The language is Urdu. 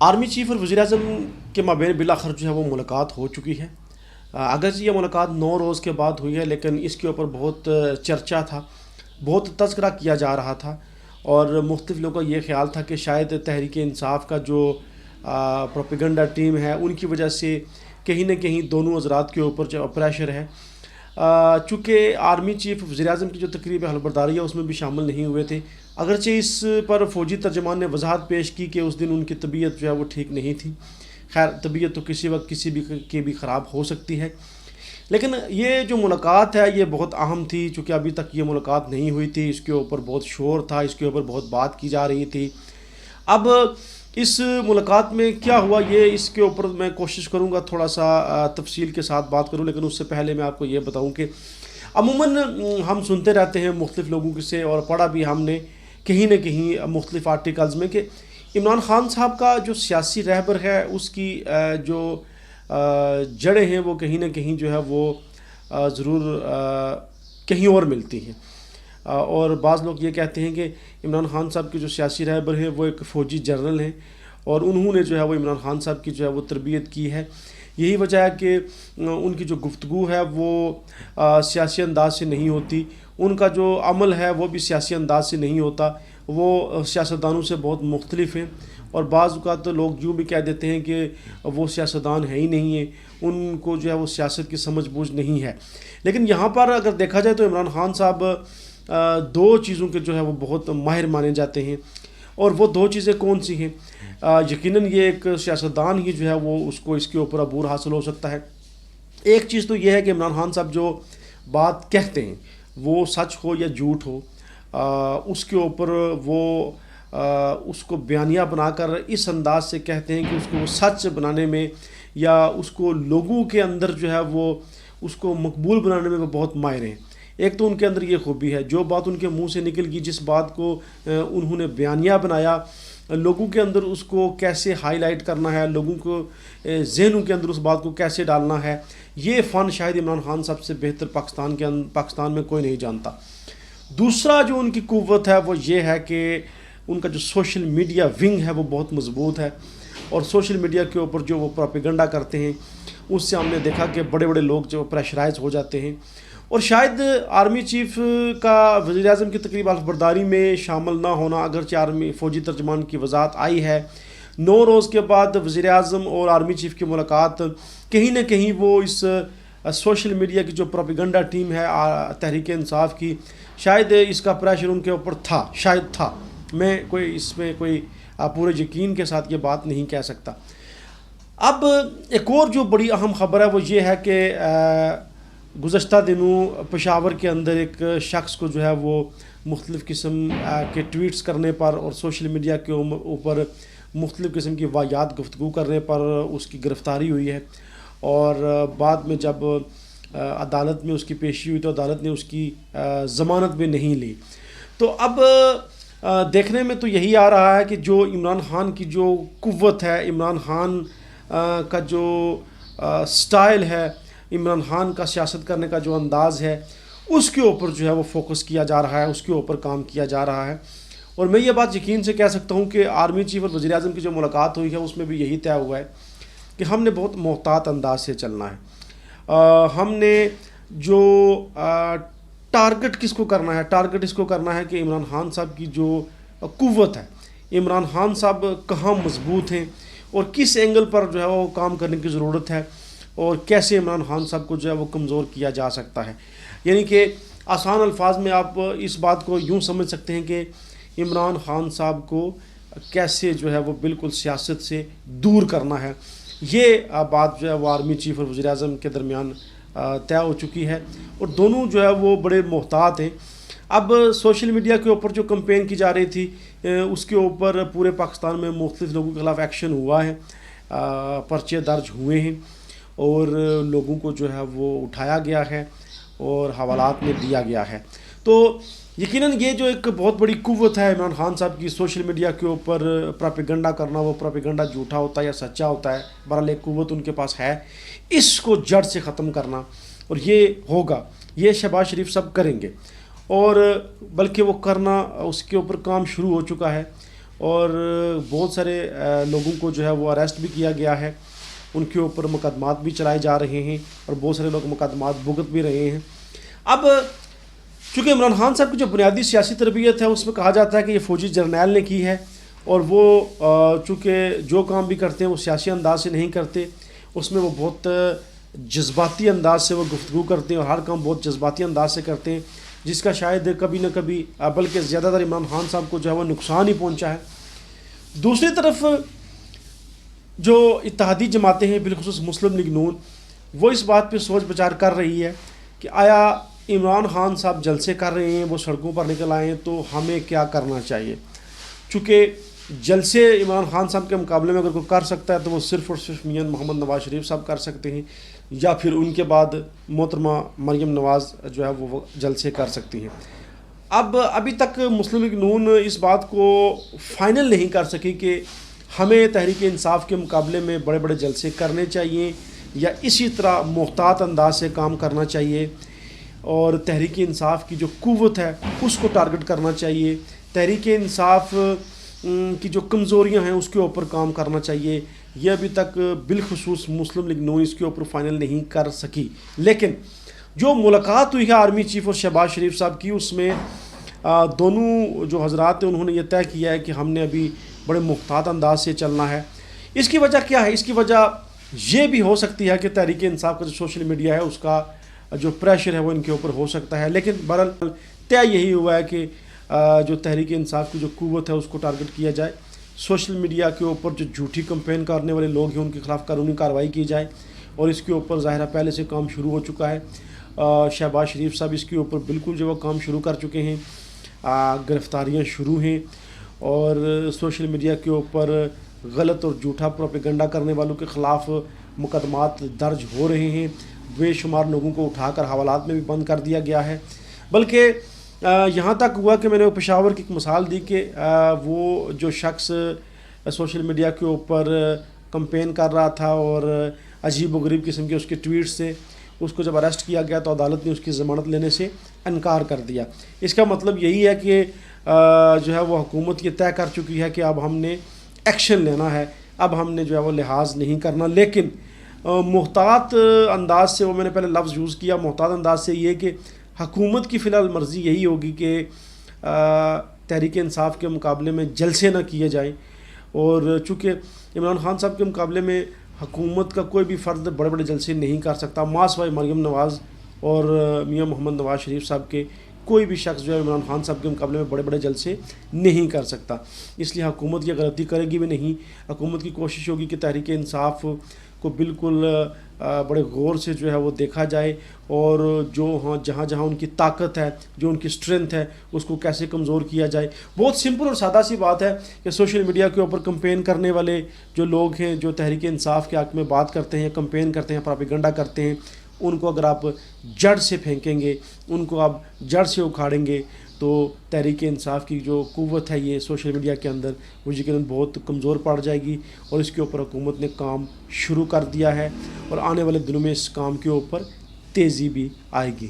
آرمی چیف اور وزیر اعظم کے مابین بالآخر جو ہے وہ ملاقات ہو چکی ہے۔ اگرچہ یہ ملاقات 9 روز کے بعد ہوئی ہے، لیکن اس کے اوپر بہت چرچا تھا، بہت تذکرہ کیا جا رہا تھا، اور مختلف لوگوں کا یہ خیال تھا کہ شاید تحریک انصاف کا جو پروپیگنڈا ٹیم ہے ان کی وجہ سے کہیں نہ کہیں دونوں حضرات کے اوپر جو پریشر ہے۔ چونکہ آرمی چیف وزیر اعظم کی جو تقریب حلف برداری ہے اس میں بھی شامل نہیں ہوئے تھے، اگرچہ اس پر فوجی ترجمان نے وضاحت پیش کی کہ اس دن ان کی طبیعت جو ہے وہ ٹھیک نہیں تھی۔ خیر، طبیعت تو کسی وقت کسی بھی کی بھی خراب ہو سکتی ہے، لیکن یہ جو ملاقات ہے یہ بہت اہم تھی، چونکہ ابھی تک یہ ملاقات نہیں ہوئی تھی، اس کے اوپر بہت شور تھا، اس کے اوپر بہت بات کی جا رہی تھی۔ اب اس ملاقات میں کیا ہوا، یہ اس کے اوپر میں کوشش کروں گا تھوڑا سا تفصیل کے ساتھ بات کروں، لیکن اس سے پہلے میں آپ کو یہ بتاؤں کہ عموماً ہم سنتے رہتے ہیں مختلف لوگوں سے، اور پڑھا بھی ہم نے کہیں نہ کہیں مختلف آرٹیکلز میں، کہ عمران خان صاحب کا جو سیاسی رہبر ہے اس کی جو جڑیں ہیں وہ کہیں نہ کہیں جو ہے وہ ضرور کہیں اور ملتی ہیں، اور بعض لوگ یہ کہتے ہیں کہ عمران خان صاحب کے جو سیاسی رہبر ہیں وہ ایک فوجی جنرل ہیں، اور انہوں نے جو ہے وہ عمران خان صاحب کی جو ہے وہ تربیت کی ہے۔ یہی وجہ ہے کہ ان کی جو گفتگو ہے وہ سیاسی انداز سے نہیں ہوتی، ان کا جو عمل ہے وہ بھی سیاسی انداز سے نہیں ہوتا، وہ سیاستدانوں سے بہت مختلف ہیں، اور بعض اوقات تو لوگ یوں بھی کہہ دیتے ہیں کہ وہ سیاستدان ہے ہی نہیں ہیں، ان کو جو ہے وہ سیاست کی سمجھ بوجھ نہیں ہے۔ لیکن یہاں پر اگر دیکھا جائے تو عمران خان صاحب دو چیزوں کے جو ہے وہ بہت ماہر مانے جاتے ہیں، اور وہ دو چیزیں کون سی ہیں؟ یقیناً یہ ایک سیاستدان ہی جو ہے وہ اس کو اس کے اوپر عبور حاصل ہو سکتا ہے۔ ایک چیز تو یہ ہے کہ عمران خان صاحب جو بات کہتے ہیں وہ سچ ہو یا جھوٹ ہو، اس کے اوپر وہ اس کو بیانیہ بنا کر اس انداز سے کہتے ہیں کہ اس کو وہ سچ بنانے میں، یا اس کو لوگوں کے اندر جو ہے وہ اس کو مقبول بنانے میں وہ بہت ماہر ہیں۔ ایک تو ان کے اندر یہ خوبی ہے، جو بات ان کے منہ سے نکل گئی، جس بات کو انہوں نے بیانیہ بنایا، لوگوں کے اندر اس کو کیسے ہائی لائٹ کرنا ہے، لوگوں کو ذہنوں کے اندر اس بات کو کیسے ڈالنا ہے، یہ فن شاید عمران خان صاحب سے بہتر پاکستان میں کوئی نہیں جانتا۔ دوسرا جو ان کی قوت ہے وہ یہ ہے کہ ان کا جو سوشل میڈیا ونگ ہے وہ بہت مضبوط ہے، اور سوشل میڈیا کے اوپر جو وہ پروپیگنڈا کرتے ہیں اس سے ہم نے دیکھا کہ بڑے بڑے لوگ جو پریشرائز ہو جاتے ہیں، اور شاید آرمی چیف کا وزیر اعظم کی تقریب حلف برداری میں شامل نہ ہونا، اگرچہ آرمی فوجی ترجمان کی وضاحت آئی ہے، 9 روز کے بعد وزیر اعظم اور آرمی چیف کی ملاقات کہیں نہ کہیں وہ اس سوشل میڈیا کی جو پروپیگنڈا ٹیم ہے تحریک انصاف کی، شاید اس کا پریشر ان کے اوپر تھا، شاید تھا، میں اس میں کوئی پورے یقین کے ساتھ یہ بات نہیں کہہ سکتا۔ اب ایک اور جو بڑی اہم خبر ہے وہ یہ ہے کہ گزشتہ دنوں پشاور کے اندر ایک شخص کو جو ہے وہ مختلف قسم کے ٹویٹس کرنے پر اور سوشل میڈیا کے اوپر مختلف قسم کی واہیات گفتگو کرنے پر اس کی گرفتاری ہوئی ہے، اور بعد میں جب عدالت میں اس کی پیشی ہوئی تو عدالت نے اس کی ضمانت بھی نہیں لی۔ تو اب دیکھنے میں تو یہی آ رہا ہے کہ جو عمران خان کی جو قوت ہے، عمران خان کا جو سٹائل ہے، عمران خان کا سیاست کرنے کا جو انداز ہے، اس کے اوپر جو ہے وہ فوکس کیا جا رہا ہے، اس کے اوپر کام کیا جا رہا ہے۔ اور میں یہ بات یقین سے کہہ سکتا ہوں کہ آرمی چیف اور وزیر اعظم کی جو ملاقات ہوئی ہے اس میں بھی یہی طے ہوا ہے کہ ہم نے بہت محتاط انداز سے چلنا ہے۔ ہم نے جو ٹارگٹ کس کو کرنا ہے، ٹارگٹ اس کو کرنا ہے کہ عمران خان صاحب کی جو قوت ہے، عمران خان صاحب کہاں مضبوط ہیں اور کس اینگل پر جو ہے وہ کام کرنے کی ضرورت ہے، اور کیسے عمران خان صاحب کو جو ہے وہ کمزور کیا جا سکتا ہے۔ یعنی کہ آسان الفاظ میں آپ اس بات کو یوں سمجھ سکتے ہیں کہ عمران خان صاحب کو کیسے جو ہے وہ بالکل سیاست سے دور کرنا ہے، یہ بات جو ہے وہ آرمی چیف اور وزیر اعظم کے درمیان طے ہو چکی ہے، اور دونوں جو ہے وہ بڑے محتاط ہیں۔ اب سوشل میڈیا کے اوپر جو کمپین کی جا رہی تھی اس کے اوپر پورے پاکستان میں مختلف لوگوں کے خلاف ایکشن ہوا ہے، پرچے درج ہوئے ہیں، اور لوگوں کو جو ہے وہ اٹھایا گیا ہے اور حوالات میں دیا گیا ہے۔ تو یقیناً یہ جو ایک بہت بڑی قوت ہے عمران خان صاحب کی سوشل میڈیا کے اوپر پروپیگنڈا کرنا، وہ پروپیگنڈا جھوٹا ہوتا ہے یا سچا ہوتا ہے، بہرحال ایک قوت ان کے پاس ہے، اس کو جڑ سے ختم کرنا، اور یہ ہوگا، یہ شہباز شریف سب کریں گے، اور بلکہ وہ کرنا، اس کے اوپر کام شروع ہو چکا ہے۔ اور بہت سارے لوگوں کو جو ہے وہ اریسٹ بھی کیا گیا ہے، ان کے اوپر مقدمات بھی چلائے جا رہے ہیں اور بہت سارے لوگ مقدمات بھگت بھی رہے ہیں۔ اب چونکہ عمران خان صاحب کی جو بنیادی سیاسی تربیت ہے اس میں کہا جاتا ہے کہ یہ فوجی جرنیل نے کی ہے، اور وہ چونکہ جو کام بھی کرتے ہیں وہ سیاسی انداز سے نہیں کرتے، اس میں وہ بہت جذباتی انداز سے وہ گفتگو کرتے ہیں اور ہر کام بہت جذباتی انداز سے کرتے ہیں، جس کا شاید کبھی نہ کبھی بلکہ زیادہ تر عمران خان صاحب کو جو ہے وہ نقصان ہی پہنچا ہے۔ دوسری طرف جو اتحادی جماعتیں ہیں بالخصوص مسلم لیگ نون، وہ اس بات پہ سوچ بچار کر رہی ہے کہ آیا عمران خان صاحب جلسے کر رہے ہیں، وہ سڑکوں پر نکل آئے ہیں، تو ہمیں کیا کرنا چاہیے؟ چونکہ جلسے عمران خان صاحب کے مقابلے میں اگر کوئی کر سکتا ہے تو وہ صرف اور صرف میاں محمد نواز شریف صاحب کر سکتے ہیں، یا پھر ان کے بعد محترمہ مریم نواز جو ہے وہ جلسے کر سکتی ہیں۔ ابھی تک مسلم لیگ نون اس بات کو فائنل نہیں کر سکی کہ ہمیں تحریک انصاف کے مقابلے میں بڑے بڑے جلسے کرنے چاہیے یا اسی طرح محتاط انداز سے کام کرنا چاہیے، اور تحریک انصاف کی جو قوت ہے اس کو ٹارگٹ کرنا چاہیے، تحریک انصاف کی جو کمزوریاں ہیں اس کے اوپر کام کرنا چاہیے۔ یہ ابھی تک بالخصوص مسلم لیگ نون اس کے اوپر فائنل نہیں کر سکی، لیکن جو ملاقات ہوئی ہے آرمی چیف اور شہباز شریف صاحب کی، اس میں دونوں جو حضرات ہیں انہوں نے یہ طے کیا ہے کہ ہم نے ابھی بڑے محتاط انداز سے چلنا ہے۔ اس کی وجہ کیا ہے؟ اس کی وجہ یہ بھی ہو سکتی ہے کہ تحریک انصاف کا جو سوشل میڈیا ہے اس کا جو پریشر ہے وہ ان کے اوپر ہو سکتا ہے، لیکن بہرحال طے یہی ہوا ہے کہ جو تحریک انصاف کی جو قوت ہے اس کو ٹارگٹ کیا جائے، سوشل میڈیا کے اوپر جو جھوٹی کمپین کرنے والے لوگ ہیں ان کے خلاف قانونی کارروائی کی جائے، اور اس کے اوپر ظاہرہ پہلے سے کام شروع ہو چکا ہے۔ شہباز شریف صاحب اس کے اوپر بالکل جو وہ کام شروع کر چکے ہیں، گرفتاریاں شروع ہیں، اور سوشل میڈیا کے اوپر غلط اور جھوٹا پروپیگنڈا کرنے والوں کے خلاف مقدمات درج ہو رہے ہیں، بے شمار لوگوں کو اٹھا کر حوالات میں بھی بند کر دیا گیا ہے، بلکہ یہاں تک ہوا کہ میں نے پشاور کی ایک مثال دی کہ وہ جو شخص سوشل میڈیا کے اوپر کمپین کر رہا تھا اور عجیب و غریب قسم کے اس کے ٹویٹس سے، اس کو جب اریسٹ کیا گیا تو عدالت نے اس کی ضمانت لینے سے انکار کر دیا۔ اس کا مطلب یہی ہے کہ جو ہے وہ حکومت یہ طے کر چکی ہے کہ اب ہم نے ایکشن لینا ہے، اب ہم نے جو ہے وہ لحاظ نہیں کرنا، لیکن محتاط انداز سے، وہ میں نے پہلے لفظ یوز کیا محتاط انداز سے، یہ کہ حکومت کی فی الحال مرضی یہی ہوگی کہ تحریک انصاف کے مقابلے میں جلسے نہ کیے جائیں، اور چونکہ عمران خان صاحب کے مقابلے میں حکومت کا کوئی بھی فرد بڑے بڑے جلسے نہیں کر سکتا، ماں سوائے مریم نواز اور میاں محمد نواز شریف صاحب کے، کوئی بھی شخص جو ہے عمران خان صاحب کے مقابلے میں بڑے بڑے جلسے نہیں کر سکتا، اس لیے حکومت یہ غلطی کرے گی بھی نہیں۔ حکومت کی کوشش ہوگی کہ تحریک انصاف کو بالکل بڑے غور سے جو ہے وہ دیکھا جائے، اور جو جہاں جہاں ان کی طاقت ہے، جو ان کی اسٹرینتھ ہے، اس کو کیسے کمزور کیا جائے۔ بہت سمپل اور سادہ سی بات ہے کہ سوشل میڈیا کے اوپر کمپین کرنے والے جو لوگ ہیں، جو تحریک انصاف کے حق میں بات کرتے ہیں، کمپین کرتے ہیں، پروپیگنڈا کرتے ہیں، ان کو اگر آپ جڑ سے پھینکیں گے، ان کو آپ جڑ سے اکھاڑیں گے، تو تحریک انصاف کی جو قوت ہے یہ سوشل میڈیا کے اندر، وہ یقیناً بہت کمزور پڑ جائے گی، اور اس کے اوپر حکومت نے کام شروع کر دیا ہے، اور آنے والے دنوں میں اس کام کے اوپر تیزی بھی آئے گی۔